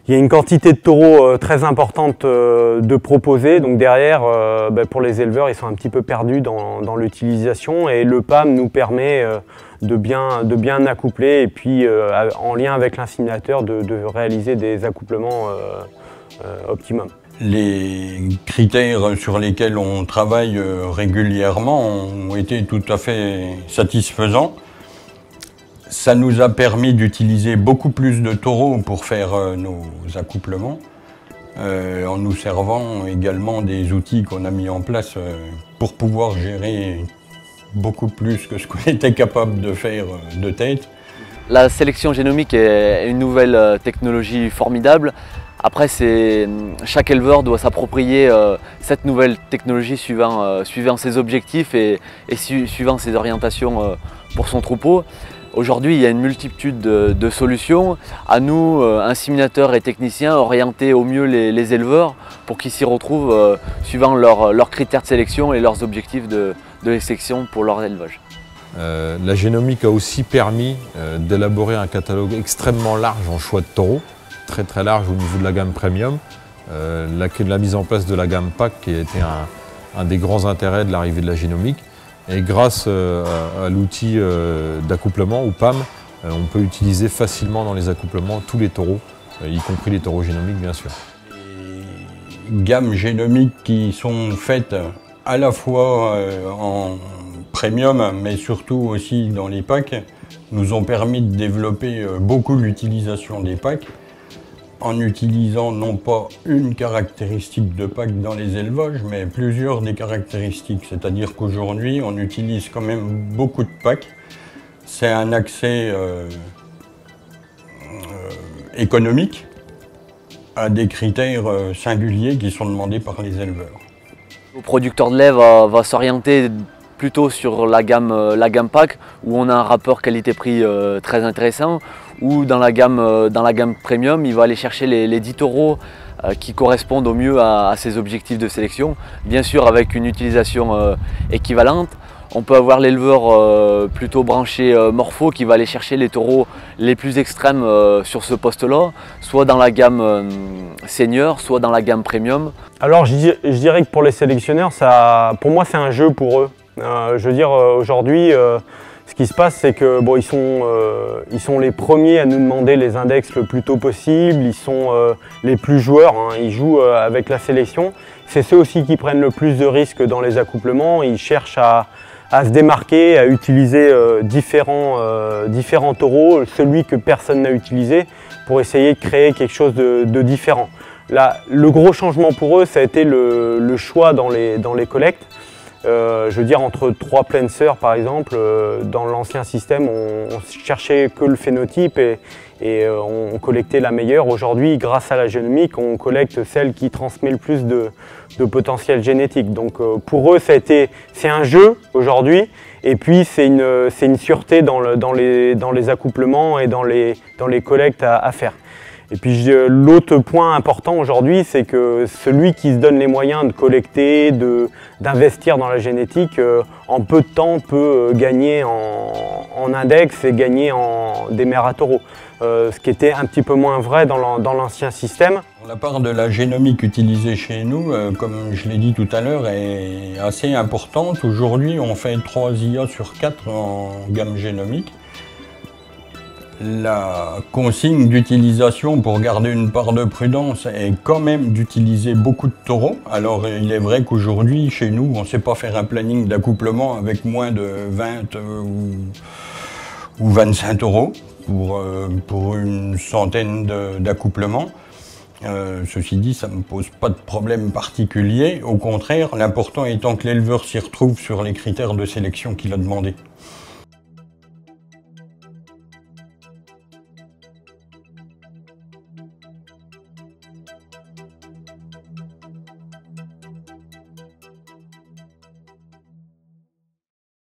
Il y a une quantité de taureaux très importante de proposer, donc derrière, pour les éleveurs, ils sont un petit peu perdus dans l'utilisation et le PAM nous permet de bien accoupler et puis en lien avec l'inséminateur de réaliser des accouplements optimum. Les critères sur lesquels on travaille régulièrement ont été tout à fait satisfaisants. Ça nous a permis d'utiliser beaucoup plus de taureaux pour faire nos accouplements, en nous servant également des outils qu'on a mis en place pour pouvoir gérer beaucoup plus que ce qu'on était capable de faire de tête. La sélection génomique est une nouvelle technologie formidable. Après, chaque éleveur doit s'approprier cette nouvelle technologie suivant ses objectifs et suivant ses orientations pour son troupeau. Aujourd'hui, il y a une multitude de solutions. À nous, inséminateurs et techniciens, orienter au mieux les éleveurs pour qu'ils s'y retrouvent suivant leurs critères de sélection et leurs objectifs de sélection pour leur élevage. La génomique a aussi permis d'élaborer un catalogue extrêmement large en choix de taureaux, très large au niveau de la gamme premium. La mise en place de la gamme PAC qui a été un des grands intérêts de l'arrivée de la génomique. Et grâce à l'outil d'accouplement ou PAM, on peut utiliser facilement dans les accouplements tous les taureaux, y compris les taureaux génomiques bien sûr. Les gammes génomiques qui sont faites à la fois en premium mais surtout aussi dans les packs nous ont permis de développer beaucoup l'utilisation des packs en utilisant non pas une caractéristique de pack dans les élevages, mais plusieurs des caractéristiques. C'est-à-dire qu'aujourd'hui, on utilise quand même beaucoup de packs. C'est un accès économique à des critères singuliers qui sont demandés par les éleveurs. Le producteur de lait va s'orienter plutôt sur la gamme pack, où on a un rapport qualité-prix très intéressant, ou dans la gamme premium, il va aller chercher les 10 taureaux qui correspondent au mieux à ses objectifs de sélection, bien sûr avec une utilisation équivalente. On peut avoir l'éleveur plutôt branché morpho qui va aller chercher les taureaux les plus extrêmes sur ce poste-là, soit dans la gamme senior, soit dans la gamme premium. Alors je dirais que pour les sélectionneurs, pour moi c'est un jeu pour eux. Je veux dire, aujourd'hui, ce qui se passe, c'est que bon, ils sont les premiers à nous demander les index le plus tôt possible, ils sont les plus joueurs, hein, ils jouent avec la sélection. C'est ceux aussi qui prennent le plus de risques dans les accouplements, ils cherchent à se démarquer, à utiliser différents taureaux, celui que personne n'a utilisé, pour essayer de créer quelque chose de différent. Là, le gros changement pour eux, ça a été le choix dans les collectes. Je veux dire, entre 3 pleines sœurs par exemple, dans l'ancien système on cherchait que le phénotype et on collectait la meilleure. Aujourd'hui, grâce à la génomique, on collecte celle qui transmet le plus de potentiel génétique. Donc pour eux, c'est un jeu aujourd'hui, et puis c'est une sûreté dans les accouplements et dans les collectes à faire. Et puis l'autre point important aujourd'hui, c'est que celui qui se donne les moyens de collecter, d'investir dans la génétique, en peu de temps peut gagner en index et gagner en des mères à taureaux. Ce qui était un petit peu moins vrai dans l'ancien système. La part de la génomique utilisée chez nous, comme je l'ai dit tout à l'heure, est assez importante. Aujourd'hui, on fait 3 IA sur 4 en gamme génomique. La consigne d'utilisation pour garder une part de prudence est quand même d'utiliser beaucoup de taureaux. Alors il est vrai qu'aujourd'hui, chez nous, on ne sait pas faire un planning d'accouplement avec moins de 20 ou 25 taureaux pour une centaine d'accouplements. Ceci dit, ça ne me pose pas de problème particulier. Au contraire, l'important étant que l'éleveur s'y retrouve sur les critères de sélection qu'il a demandé.